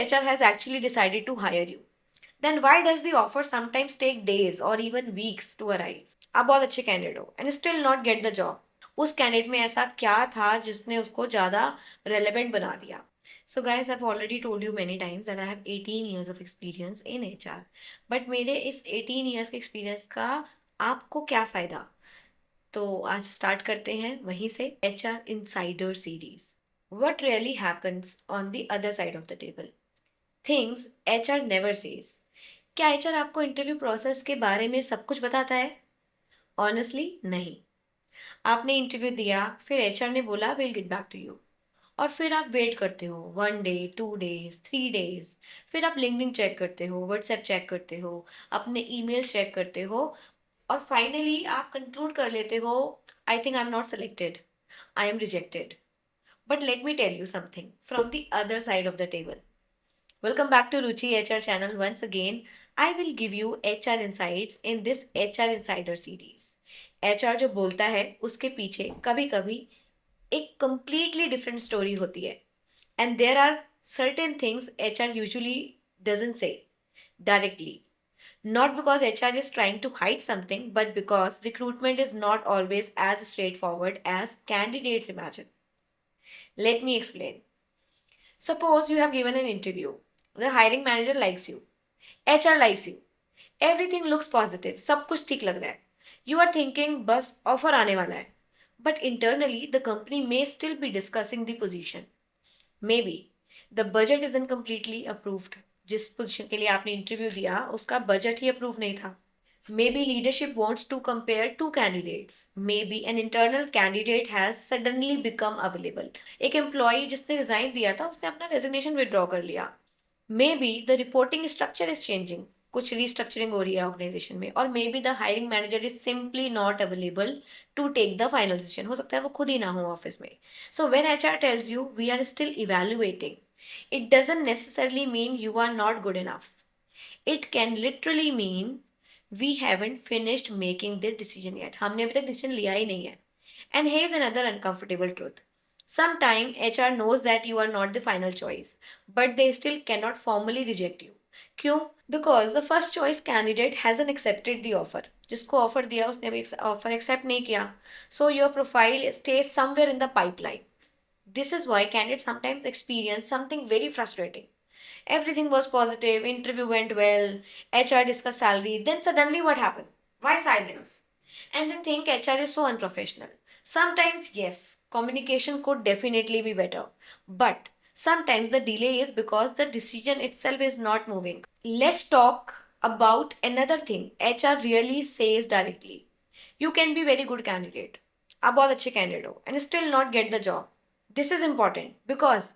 HR has actually decided to hire you, then why does the offer sometimes take days or even weeks to arrive? आप बहुत अच्छे candidate हो and still not get the job. उस candidate में ऐसा क्या था जिसने उसको ज़्यादा रेलेवेंट बना दिया? So guys, I have already told you many times that I have 18 years of experience in HR. But मेरे इस 18 years के एक्सपीरियंस का आपको क्या फ़ायदा? तो आज स्टार्ट करते हैं वहीं से. HR insider series. What really happens on the other side of the table? Things HR never says. क्या HR आपको इंटरव्यू प्रोसेस के बारे में सब कुछ बताता है? ऑनेस्टली नहीं. आपने इंटरव्यू दिया, फिर HR ने बोला will get back to you, और फिर आप वेट करते हो 1 day, 2 days, 3 days. फिर आप लिंक्डइन चेक करते हो, व्हाट्सएप चेक करते हो, अपने ईमेल्स चेक करते हो, और फाइनली आप कंक्लूड कर लेते हो I think I am not selected, I am rejected. But let me tell you something from the other side of the table. Welcome back to Ruchi HR channel once again. I will give you HR insights in this HR Insider series. HR जो बोलता है उसके पीछे कभी कभी एक completely different story होती है. And there are certain things HR usually doesn't say directly. Not because HR is trying to hide something, but because recruitment is not always as straightforward as candidates imagine. Let me explain. Suppose you have given an interview. The hiring manager likes you. HR likes you. Everything looks positive. सब कुछ ठीक लग रहा है. You are thinking बस offer आने वाला है. But internally, the company may still be discussing the position. Maybe the budget isn't completely approved. जिस पोजीशन के लिए आपने इंटरव्यू दिया उसका बजट ही अप्रूव नहीं था. Maybe leadership wants to compare two candidates. Maybe an internal candidate has suddenly become available. एक employee जिसने रिजाइन दिया था उसने अपना रेजिग्नेशन विड्रॉ कर लिया. Maybe the reporting structure is changing. कुछ रीस्ट्रक्चरिंग हो रही है ऑर्गेनाइजेशन में. और may be the hiring manager is simply not available to take the final decision. हो सकता है वो खुद ही ना हो ऑफिस में. So when HR tells you we are still evaluating, it doesn't necessarily mean you are not good enough. It can literally mean we haven't finished making the decision yet. हमने अभी तक डिसीजन लिया ही नहीं है. And here is another uncomfortable truth. Sometimes HR knows that you are not the final choice, but they still cannot formally reject you. क्यों? Because the first choice candidate hasn't accepted the offer. जिसको offer दिया उसने अभी offer accept नहीं किया. So your profile stays somewhere in the pipeline. This is why candidates sometimes experience something very frustrating. Everything was positive, interview went well, HR discussed salary, then suddenly what happened? Why silence? And they think HR is so unprofessional. Sometimes, yes, communication could definitely be better. But sometimes the delay is because the decision itself is not moving. Let's talk about another thing HR really says directly. You can be very good candidate. आप बहुत अच्छे candidate हो and still not get the job. This is important because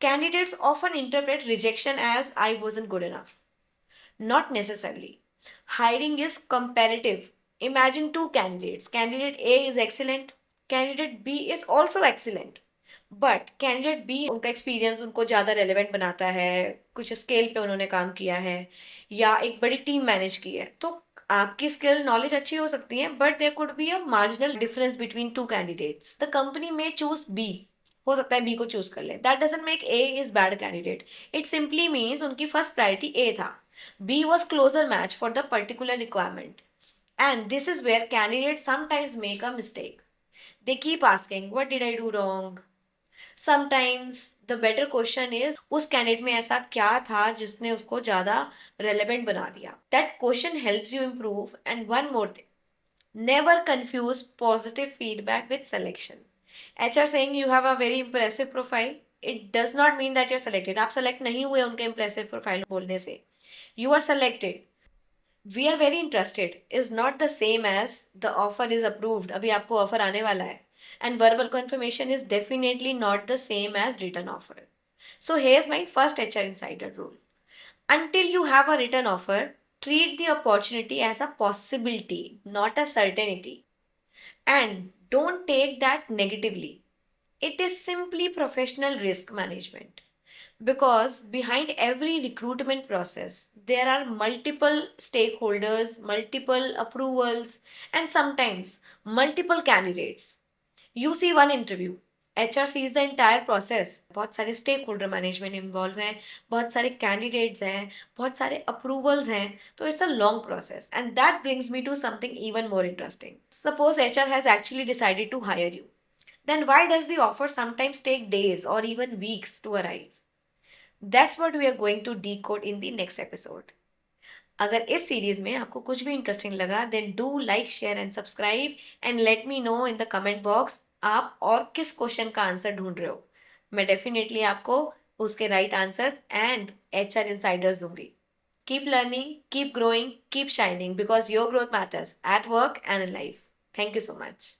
candidates often interpret rejection as I wasn't good enough. Not necessarily. Hiring is comparative. Imagine two candidates. Candidate A is excellent. Candidate B is also excellent. But candidate B उनका experience उनको ज़्यादा relevant बनाता है, कुछ scale पे उन्होंने काम किया है या एक बड़ी टीम मैनेज की है. तो आपकी स्किल नॉलेज अच्छी हो सकती है but there could be a marginal difference between two candidates. The company में चूज बी. हो सकता है बी को चूज कर ले. That doesn't make A is bad candidate. It simply means उनकी फर्स्ट प्रायोरिटी ए था. B was closer match for the particular requirement. And this is where candidate sometimes make a mistake. They keep asking, what did I do wrong? Sometimes the better question is, उस candidate में ऐसा क्या था जिसने उसको ज़्यादा relevant बना दिया? That question helps you improve. And one more thing, never confuse positive feedback with selection. HR saying you have a very impressive profile, it does not mean that you're selected. आप select नहीं हुए उनके impressive profile बोलने से. You are selected. We are very interested is not the same as the offer is approved. अभी आपको offer आने वाला है. And verbal confirmation is definitely not the same as written offer. So here's my first HR insider rule. Until you have a written offer, treat the opportunity as a possibility, not a certainty. And don't take that negatively. It is simply professional risk management. Because behind every recruitment process, there are multiple stakeholders, multiple approvals, and sometimes multiple candidates. You see one interview, HR sees the entire process. बहुत सारे stake holder management involve हैं, बहुत सारे candidates हैं, बहुत सारे approvals हैं, तो it's a long process and that brings me to something even more interesting. Suppose HR has actually decided to hire you, then why does the offer sometimes take days or even weeks to arrive? That's what we are going to decode in the next episode. अगर इस series में आपको कुछ भी interesting लगा then do like share and subscribe and let me know in the comment box आप और किस क्वेश्चन का आंसर ढूंढ रहे हो। मैं डेफिनेटली आपको उसके right answers and HR insiders दूंगी। Keep learning, keep growing, keep shining because your growth matters at work and in life. Thank you so much.